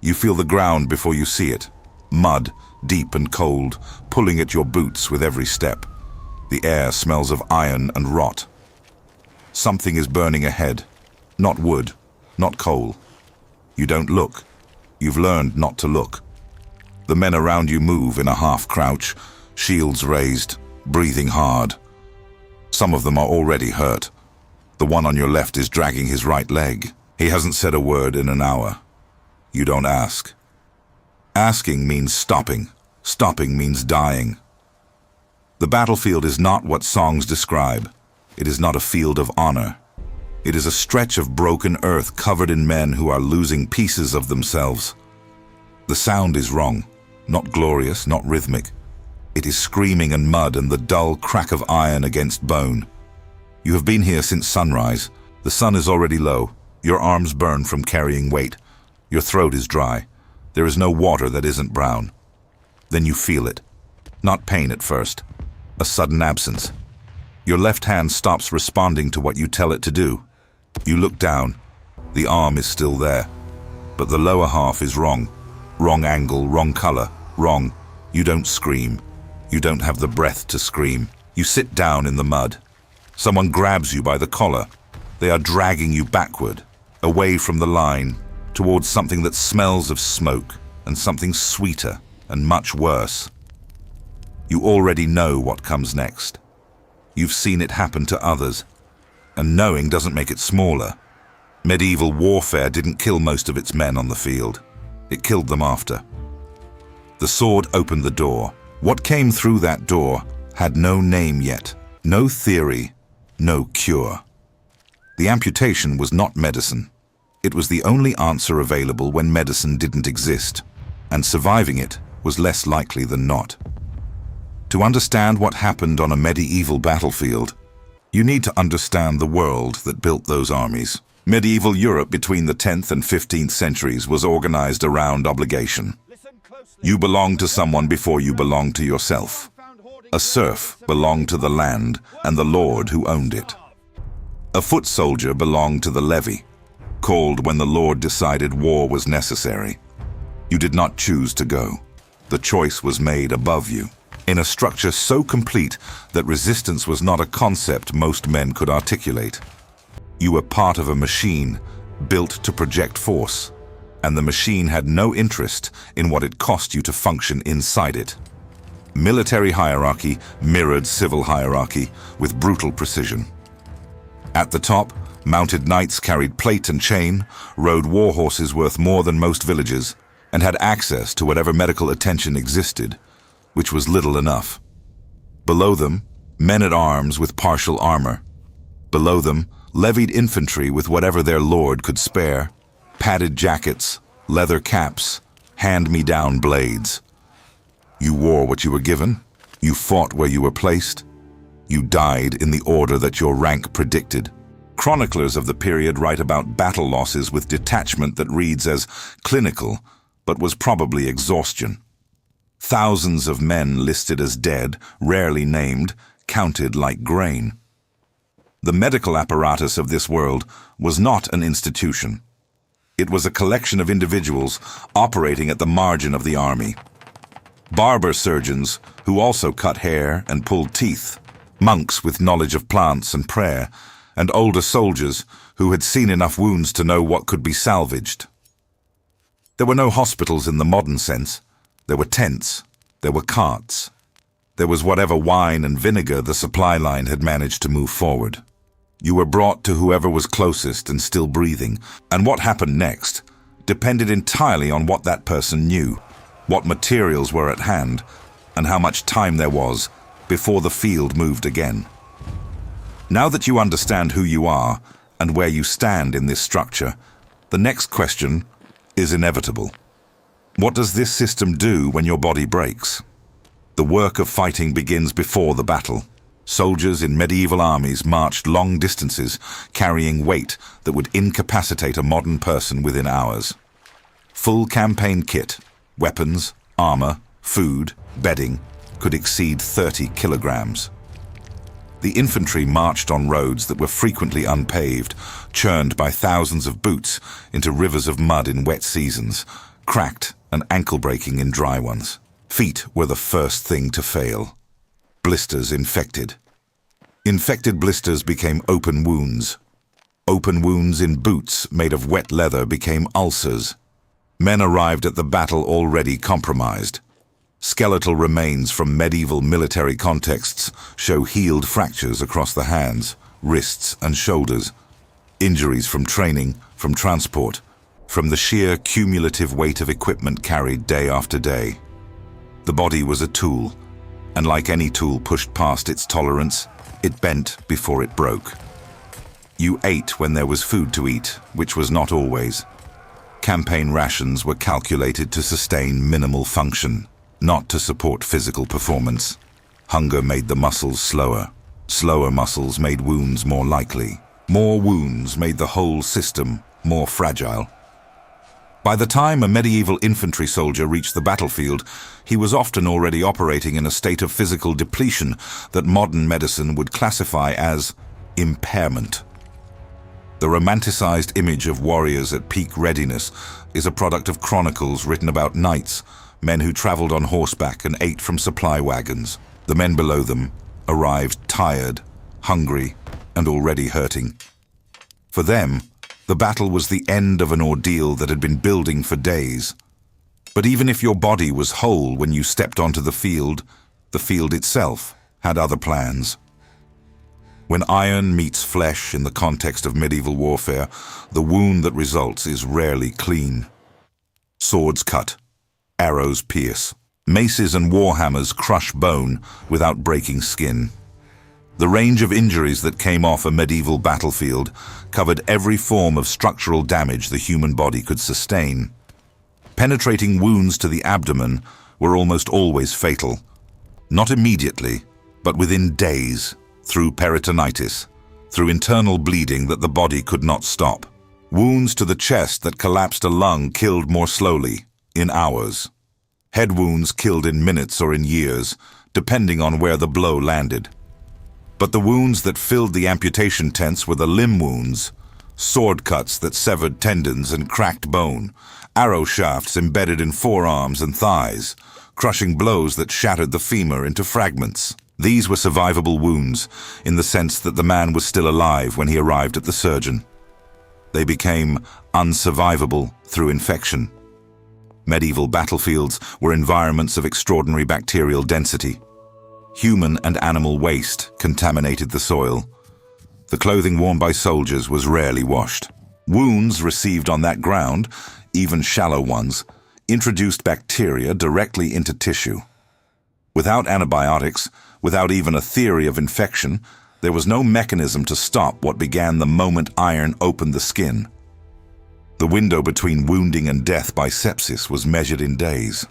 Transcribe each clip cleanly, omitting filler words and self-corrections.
You feel the ground before you see it. Mud, deep and cold, pulling at your boots with every step. The air smells of iron and rot. Something is burning ahead. Not wood, not coal. You don't look. You've learned not to look. The men around you move in a half-crouch, shields raised, breathing hard. Some of them are already hurt. The one on your left is dragging his right leg. He hasn't said a word in an hour. You don't ask. Asking means stopping. Stopping means dying. The battlefield is not what songs describe. It is not a field of honor. It is a stretch of broken earth covered in men who are losing pieces of themselves. The sound is wrong, not glorious, not rhythmic. It is screaming and mud and the dull crack of iron against bone. You have been here since sunrise. The sun is already low. Your arms burn from carrying weight. Your throat is dry. There is no water that isn't brown. Then you feel it. Not pain at first. A sudden absence. Your left hand stops responding to what you tell it to do. You look down. The arm is still there. But the lower half is wrong. Wrong angle, wrong color, wrong. You don't scream. You don't have the breath to scream. You sit down in the mud. Someone grabs you by the collar. They are dragging you backward, away from the line, towards something that smells of smoke, and something sweeter and much worse. You already know what comes next. You've seen it happen to others, and knowing doesn't make it smaller. Medieval warfare didn't kill most of its men on the field. It killed them after. The sword opened the door. What came through that door had no name yet, no theory, no cure. The amputation was not medicine. It was the only answer available when medicine didn't exist, and surviving it was less likely than not. To understand what happened on a medieval battlefield, you need to understand the world that built those armies. Medieval Europe between the 10th and 15th centuries was organized around obligation. You belonged to someone before you belonged to yourself. A serf belonged to the land and the lord who owned it. A foot soldier belonged to the levy, called when the lord decided war was necessary. You did not choose to go. The choice was made above you, in a structure so complete that resistance was not a concept most men could articulate. You were part of a machine built to project force, and the machine had no interest in what it cost you to function inside it. Military hierarchy mirrored civil hierarchy with brutal precision. At the top, mounted knights carried plate and chain, rode war horses worth more than most villages, and had access to whatever medical attention existed, which was little enough. Below them, men-at-arms with partial armor. Below them, levied infantry with whatever their lord could spare, padded jackets, leather caps, hand-me-down blades. You wore what you were given, you fought where you were placed, you died in the order that your rank predicted. Chroniclers of the period write about battle losses with detachment that reads as clinical, but was probably exhaustion. Thousands of men listed as dead, rarely named, counted like grain. The medical apparatus of this world was not an institution. It was a collection of individuals operating at the margin of the army. Barber surgeons who also cut hair and pulled teeth, monks with knowledge of plants and prayer, and older soldiers who had seen enough wounds to know what could be salvaged. There were no hospitals in the modern sense. There were tents. There were carts. There was whatever wine and vinegar the supply line had managed to move forward. You were brought to whoever was closest and still breathing, and what happened next depended entirely on what that person knew, what materials were at hand, and how much time there was before the field moved again. Now that you understand who you are and where you stand in this structure, the next question is inevitable. What does this system do when your body breaks? The work of fighting begins before the battle. Soldiers in medieval armies marched long distances, carrying weight that would incapacitate a modern person within hours. Full campaign kit, weapons, armor, food, bedding, could exceed 30 kilograms. The infantry marched on roads that were frequently unpaved, churned by thousands of boots into rivers of mud in wet seasons, cracked and ankle-breaking in dry ones. Feet were the first thing to fail. Blisters infected. Infected blisters became open wounds. Open wounds in boots made of wet leather became ulcers. Men arrived at the battle already compromised. Skeletal remains from medieval military contexts show healed fractures across the hands, wrists, and shoulders. Injuries from training, from transport, from the sheer cumulative weight of equipment carried day after day. The body was a tool, and like any tool pushed past its tolerance, it bent before it broke. You ate when there was food to eat, which was not always. Campaign rations were calculated to sustain minimal function, not to support physical performance. Hunger made the muscles slower. Slower muscles made wounds more likely. More wounds made the whole system more fragile. By the time a medieval infantry soldier reached the battlefield, he was often already operating in a state of physical depletion that modern medicine would classify as impairment. The romanticized image of warriors at peak readiness is a product of chronicles written about knights, men who traveled on horseback and ate from supply wagons. The men below them arrived tired, hungry, and already hurting. For them, the battle was the end of an ordeal that had been building for days. But even if your body was whole when you stepped onto the field itself had other plans. When iron meets flesh in the context of medieval warfare, the wound that results is rarely clean. Swords cut, arrows pierce, maces and warhammers crush bone without breaking skin. The range of injuries that came off a medieval battlefield covered every form of structural damage the human body could sustain. Penetrating wounds to the abdomen were almost always fatal. Not immediately, but within days, through peritonitis, through internal bleeding that the body could not stop. Wounds to the chest that collapsed a lung killed more slowly, in hours. Head wounds killed in minutes or in years, depending on where the blow landed. But the wounds that filled the amputation tents were the limb wounds, sword cuts that severed tendons and cracked bone, arrow shafts embedded in forearms and thighs, crushing blows that shattered the femur into fragments. These were survivable wounds, in the sense that the man was still alive when he arrived at the surgeon. They became unsurvivable through infection. Medieval battlefields were environments of extraordinary bacterial density. Human and animal waste contaminated the soil. The clothing worn by soldiers was rarely washed. Wounds received on that ground, even shallow ones, introduced bacteria directly into tissue. Without antibiotics, without even a theory of infection, there was no mechanism to stop what began the moment iron opened the skin. The window between wounding and death by sepsis was measured in days,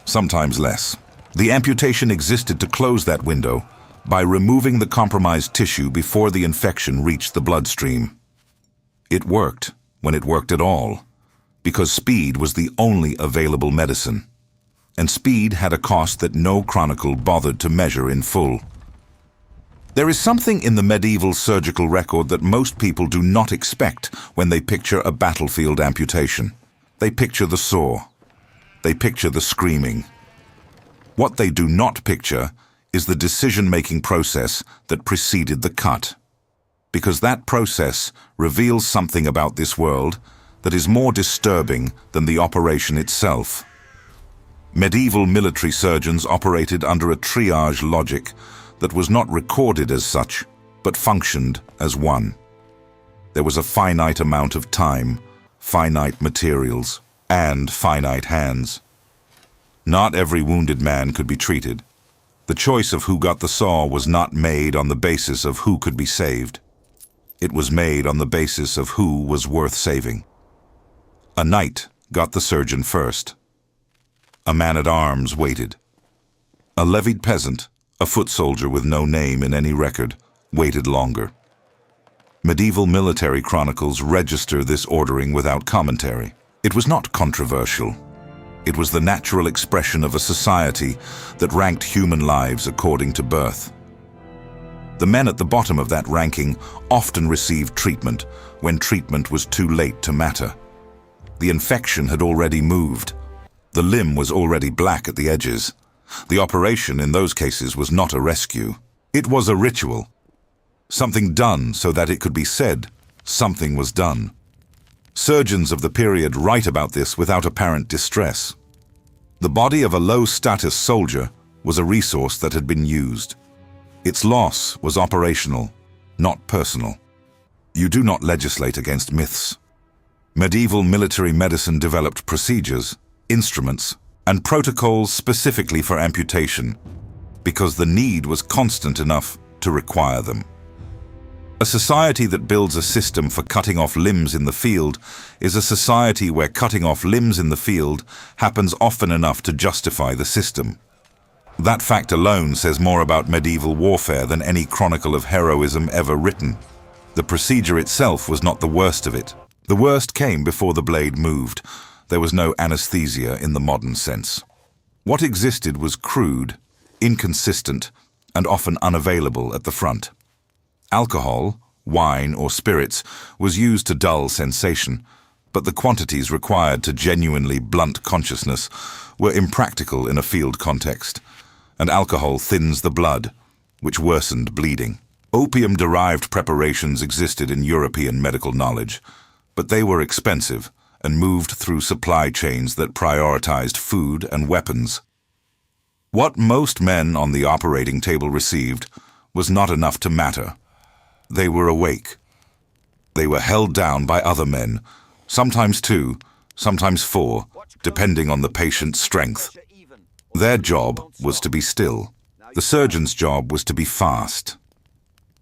sometimes less. The amputation existed to close that window by removing the compromised tissue before the infection reached the bloodstream. It worked, when it worked at all, because speed was the only available medicine. And speed had a cost that no chronicle bothered to measure in full. There is something in the medieval surgical record that most people do not expect when they picture a battlefield amputation. They picture the saw. They picture the screaming. What they do not picture is the decision-making process that preceded the cut. Because that process reveals something about this world that is more disturbing than the operation itself. Medieval military surgeons operated under a triage logic that was not recorded as such, but functioned as one. There was a finite amount of time, finite materials, and finite hands. Not every wounded man could be treated. The choice of who got the saw was not made on the basis of who could be saved. It was made on the basis of who was worth saving. A knight got the surgeon first. A man-at-arms waited. A levied peasant, a foot soldier with no name in any record, waited longer. Medieval military chronicles register this ordering without commentary. It was not controversial. It was the natural expression of a society that ranked human lives according to birth. The men at the bottom of that ranking often received treatment when treatment was too late to matter. The infection had already moved, The limb was already black at the edges. The operation in those cases was not a rescue. It was a ritual. Something done so that it could be said, something was done. Surgeons of the period write about this without apparent distress. The body of a low-status soldier was a resource that had been used. Its loss was operational, not personal. You do not legislate against myths. Medieval military medicine developed procedures, instruments, and protocols specifically for amputation, because the need was constant enough to require them. A society that builds a system for cutting off limbs in the field is a society where cutting off limbs in the field happens often enough to justify the system. That fact alone says more about medieval warfare than any chronicle of heroism ever written. The procedure itself was not the worst of it. The worst came before the blade moved. There was no anesthesia in the modern sense. What existed was crude, inconsistent, and often unavailable at the front. Alcohol, wine, or spirits was used to dull sensation, but the quantities required to genuinely blunt consciousness were impractical in a field context, and alcohol thins the blood, which worsened bleeding. Opium-derived preparations existed in European medical knowledge, but they were expensive and moved through supply chains that prioritized food and weapons. What most men on the operating table received was not enough to matter. They were awake. They were held down by other men, sometimes two, sometimes four, depending on the patient's strength. Their job was to be still. The surgeon's job was to be fast.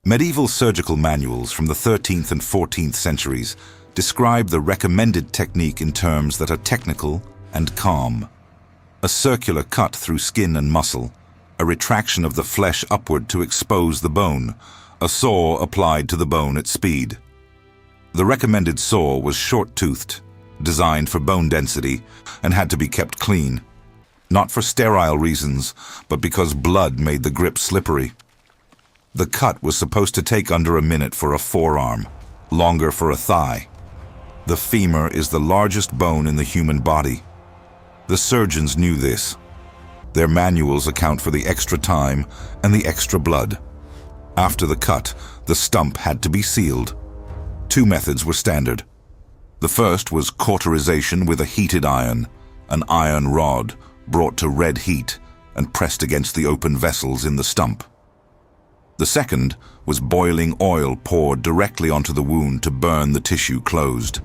Medieval surgical manuals from the 13th and 14th centuries describe the recommended technique in terms that are technical and calm. A circular cut through skin and muscle, a retraction of the flesh upward to expose the bone, a saw applied to the bone at speed. The recommended saw was short-toothed, designed for bone density, and had to be kept clean. Not for sterile reasons, but because blood made the grip slippery. The cut was supposed to take under a minute for a forearm, longer for a thigh. The femur is the largest bone in the human body. The surgeons knew this. Their manuals account for the extra time and the extra blood. After the cut, the stump had to be sealed. Two methods were standard. The first was cauterization with a heated iron, an iron rod brought to red heat and pressed against the open vessels in the stump. The second was boiling oil poured directly onto the wound to burn the tissue closed.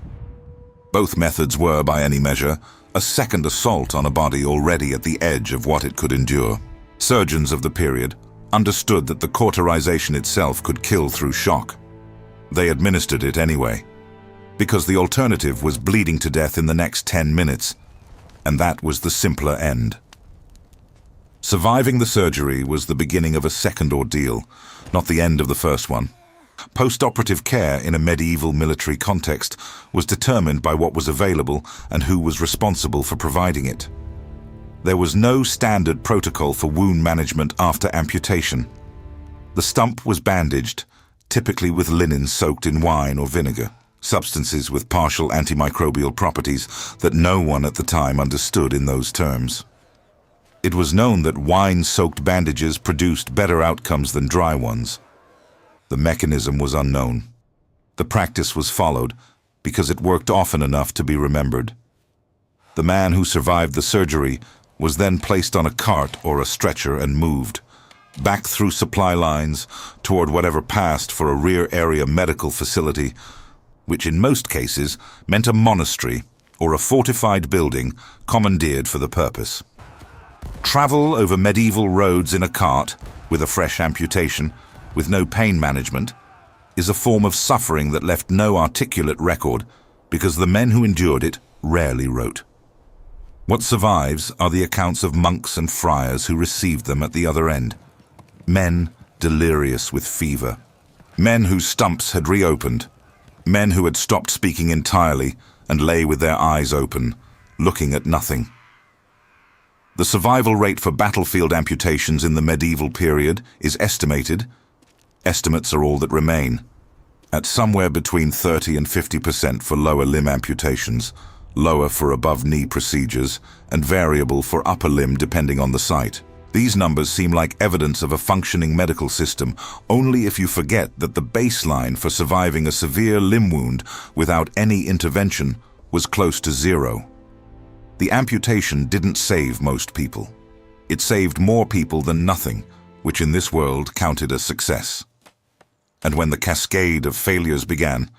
Both methods were, by any measure, a second assault on a body already at the edge of what it could endure. Surgeons of the period understood that the cauterization itself could kill through shock. They administered it anyway, because the alternative was bleeding to death in the next 10 minutes, and that was the simpler end. Surviving the surgery was the beginning of a second ordeal, not the end of the first one. Post-operative care in a medieval military context was determined by what was available and who was responsible for providing it. There was no standard protocol for wound management after amputation. The stump was bandaged, typically with linen soaked in wine or vinegar, substances with partial antimicrobial properties that no one at the time understood in those terms. It was known that wine-soaked bandages produced better outcomes than dry ones. The mechanism was unknown. The practice was followed because it worked often enough to be remembered. The man who survived the surgery was then placed on a cart or a stretcher and moved, back through supply lines toward whatever passed for a rear area medical facility, which in most cases meant a monastery or a fortified building commandeered for the purpose. Travel over medieval roads in a cart with a fresh amputation, with no pain management, is a form of suffering that left no articulate record because the men who endured it rarely wrote. What survives are the accounts of monks and friars who received them at the other end. Men delirious with fever. Men whose stumps had reopened. Men who had stopped speaking entirely and lay with their eyes open, looking at nothing. The survival rate for battlefield amputations in the medieval period is estimated, estimates are all that remain, at somewhere between 30 and 50% for lower limb amputations, lower for above-knee procedures, and variable for upper limb depending on the site. These numbers seem like evidence of a functioning medical system only if you forget that the baseline for surviving a severe limb wound without any intervention was close to zero. The amputation didn't save most people. It saved more people than nothing, which in this world counted as success. And when the cascade of failures began,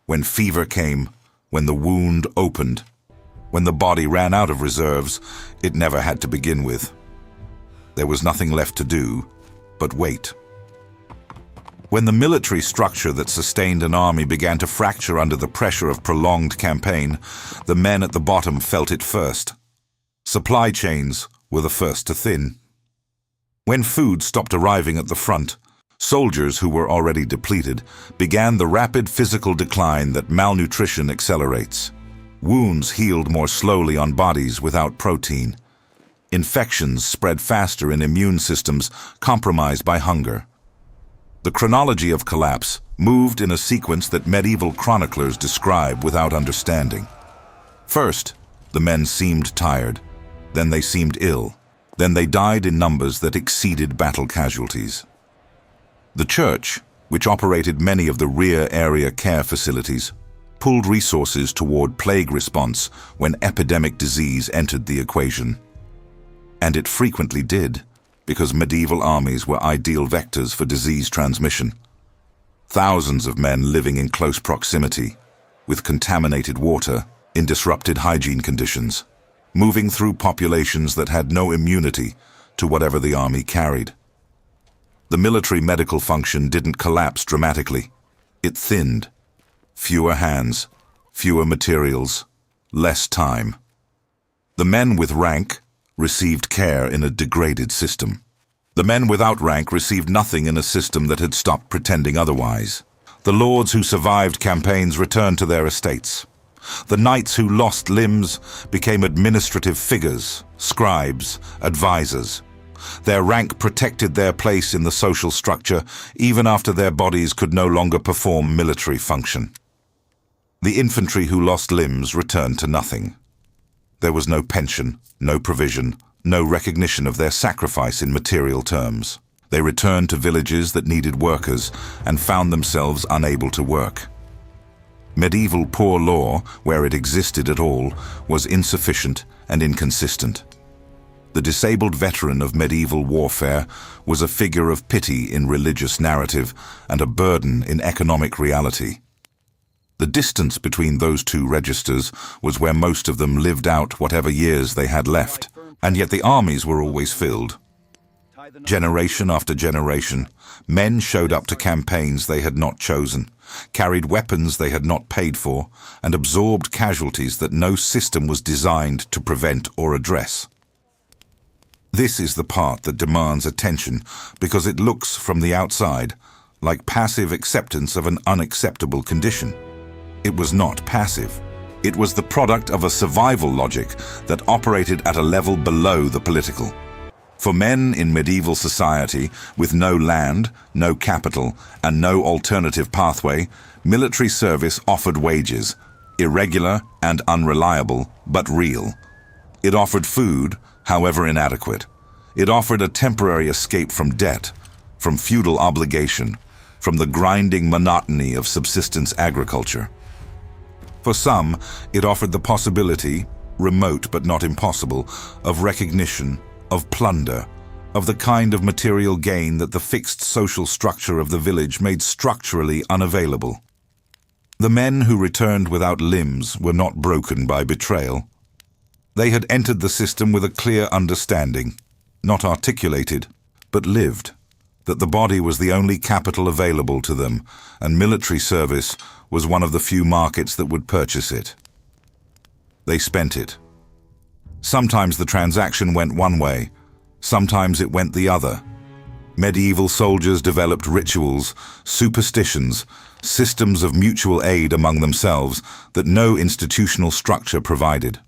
when fever came, when the wound opened, when the body ran out of reserves it never had to begin with, there was nothing left to do but wait. When the military structure that sustained an army began to fracture under the pressure of prolonged campaign, the men at the bottom felt it first. Supply chains were the first to thin. When food stopped arriving at the front, soldiers who were already depleted began the rapid physical decline that malnutrition accelerates. Wounds healed more slowly on bodies without protein. Infections spread faster in immune systems compromised by hunger. The chronology of collapse moved in a sequence that medieval chroniclers describe without understanding. First, the men seemed tired. Then they seemed ill. Then they died in numbers that exceeded battle casualties. The church, which operated many of the rear area care facilities, pulled resources toward plague response when epidemic disease entered the equation. And it frequently did, because medieval armies were ideal vectors for disease transmission. Thousands of men living in close proximity, with contaminated water, in disrupted hygiene conditions, moving through populations that had no immunity to whatever the army carried. The military medical function didn't collapse dramatically. It thinned. Fewer hands, fewer materials, less time. The men with rank received care in a degraded system. The men without rank received nothing in a system that had stopped pretending otherwise. The lords who survived campaigns returned to their estates. The knights who lost limbs became administrative figures, scribes, advisors. Their rank protected their place in the social structure even after their bodies could no longer perform military function. The infantry who lost limbs returned to nothing. There was no pension, no provision, no recognition of their sacrifice in material terms. They returned to villages that needed workers and found themselves unable to work. Medieval poor law, where it existed at all, was insufficient and inconsistent. The disabled veteran of medieval warfare was a figure of pity in religious narrative and a burden in economic reality. The distance between those two registers was where most of them lived out whatever years they had left, and yet the armies were always filled. Generation after generation, men showed up to campaigns they had not chosen, carried weapons they had not paid for, and absorbed casualties that no system was designed to prevent or address. This is the part that demands attention because it looks from the outside like passive acceptance of an unacceptable condition. It was not passive. It was the product of a survival logic that operated at a level below the political. For men in medieval society, with no land, no capital, and no alternative pathway, military service offered wages, irregular and unreliable, but real. It offered food, however inadequate. It offered a temporary escape from debt, from feudal obligation, from the grinding monotony of subsistence agriculture. For some, it offered the possibility, remote but not impossible, of recognition, of plunder, of the kind of material gain that the fixed social structure of the village made structurally unavailable. The men who returned without limbs were not broken by betrayal. They had entered the system with a clear understanding, not articulated, but lived, that the body was the only capital available to them, and military service was one of the few markets that would purchase it. They spent it. Sometimes the transaction went one way, sometimes it went the other. Medieval soldiers developed rituals, superstitions, systems of mutual aid among themselves that no institutional structure provided.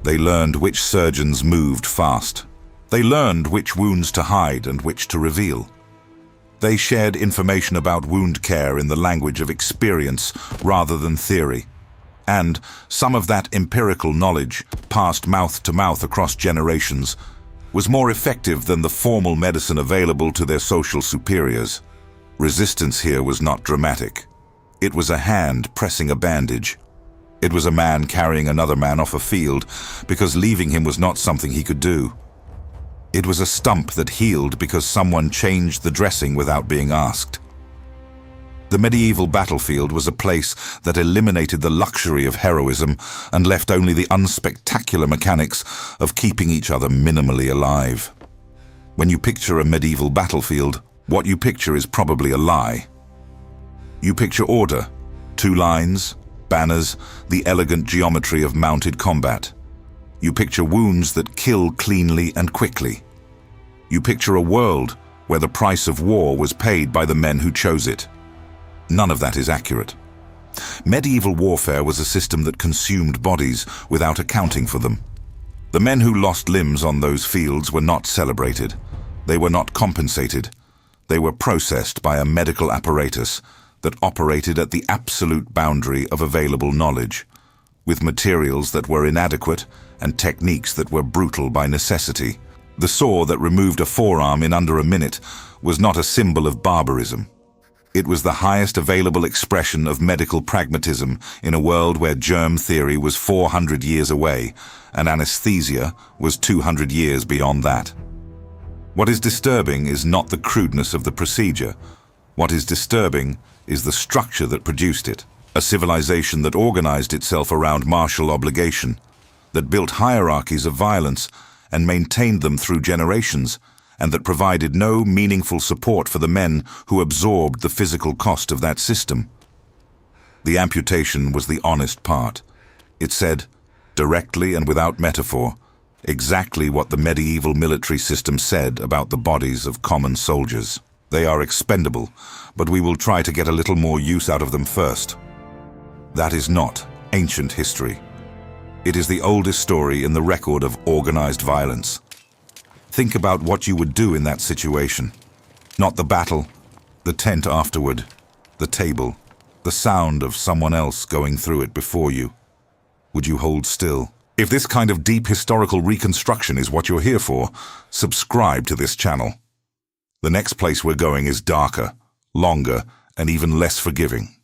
They learned which surgeons moved fast. They learned which wounds to hide and which to reveal. They shared information about wound care in the language of experience rather than theory. And some of that empirical knowledge, passed mouth to mouth across generations, was more effective than the formal medicine available to their social superiors. Resistance here was not dramatic. It was a hand pressing a bandage. It was a man carrying another man off a field because leaving him was not something he could do. It was a stump that healed because someone changed the dressing without being asked. The medieval battlefield was a place that eliminated the luxury of heroism and left only the unspectacular mechanics of keeping each other minimally alive. When you picture a medieval battlefield, what you picture is probably a lie. You picture order, 2 lines, banners, the elegant geometry of mounted combat. You picture wounds that kill cleanly and quickly. You picture a world where the price of war was paid by the men who chose it. None of that is accurate. Medieval warfare was a system that consumed bodies without accounting for them. The men who lost limbs on those fields were not celebrated. They were not compensated. They were processed by a medical apparatus that operated at the absolute boundary of available knowledge, with materials that were inadequate and techniques that were brutal by necessity. The saw that removed a forearm in under a minute was not a symbol of barbarism. It was the highest available expression of medical pragmatism in a world where germ theory was 400 years away and anesthesia was 200 years beyond that. What is disturbing is not the crudeness of the procedure. What is disturbing is the structure that produced it, a civilization that organized itself around martial obligation, that built hierarchies of violence and maintained them through generations, and that provided no meaningful support for the men who absorbed the physical cost of that system. The amputation was the honest part. It said, directly and without metaphor, exactly what the medieval military system said about the bodies of common soldiers. They are expendable, but we will try to get a little more use out of them first. That is not ancient history. It is the oldest story in the record of organized violence. Think about what you would do in that situation. Not the battle, the tent afterward, the table, the sound of someone else going through it before you. Would you hold still? If this kind of deep historical reconstruction is what you're here for, subscribe to this channel. The next place we're going is darker, longer, and even less forgiving.